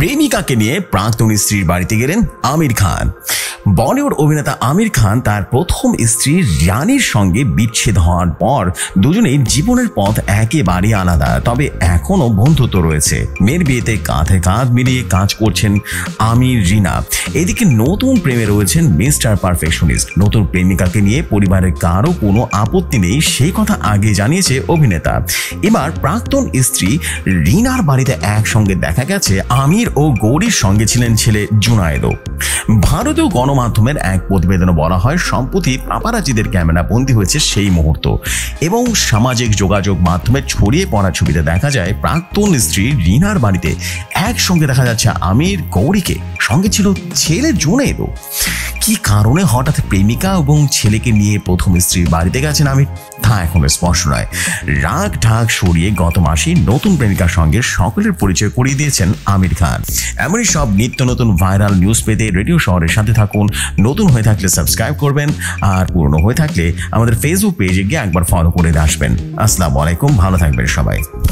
প্রেমিকাকে নিয়ে প্রাক্তন স্ত্রীর বাড়িতে গেলেন আমির খান। বলিউড অভিনেতা আমির খান তার প্রথম স্ত্রী রানীর সঙ্গে বিচ্ছেদ হওয়ার পর দুজনেই জীবনের পথ একেবারে আলাদা, তবে এখনো বন্ধুত্ব রয়েছে। মেয়ের বিয়েতে কাঁধে কাঁধ মিলিয়ে কাজ করছেন আমির রিনা। এদিকে নতুন প্রেমে রয়েছেন মিস্টার পারফেকশনিস্ট। নতুন প্রেমিকাকে নিয়ে পরিবারের কারো কোনো আপত্তি নেই, সেই কথা আগে জানিয়েছে অভিনেতা। এবার প্রাক্তন স্ত্রী রিনার বাড়িতে একসঙ্গে দেখা গেছে আমির ও গৌরীর সঙ্গে ছিলেন ছেলে জুনায়েদও। ভারতীয় গণমাধ্যমের এক প্রতিবেদনে বলা হয়, সম্প্রতি পাপারাজিদের ক্যামেরা বন্দী হয়েছে সেই মুহূর্ত এবং সামাজিক যোগাযোগ মাধ্যমে ছড়িয়ে পড়া ছবিতে দেখা যায় প্রাক্তন স্ত্রী রিনার বাড়িতে একসঙ্গে দেখা যাচ্ছে আমির, গৌরীকে, সঙ্গে ছিল ছেলে জুনায়েদও। কি কারণে হঠাৎ প্রেমিকা এবং ছেলেকে নিয়ে প্রথম স্ত্রীর বাড়িতে গেছেন আমির তা এখন স্পষ্ট নয়। রাগ ঢাক সরিয়ে গত মাসে নতুন প্রেমিকার সঙ্গে সকলের পরিচয় করিয়ে দিয়েছেন আমির খান। এমনই সব নিত্য নতুন ভাইরাল নিউজ পেতে রেডিও শহরের সাথে থাকুন। নতুন হয়ে থাকলে সাবস্ক্রাইব করবেন, আর পুরনো হয়ে থাকলে আমাদের ফেসবুক পেজে গিয়ে একবার ফলো করে আসবেন। আসসালামু আলাইকুম, ভালো থাকবেন সবাই।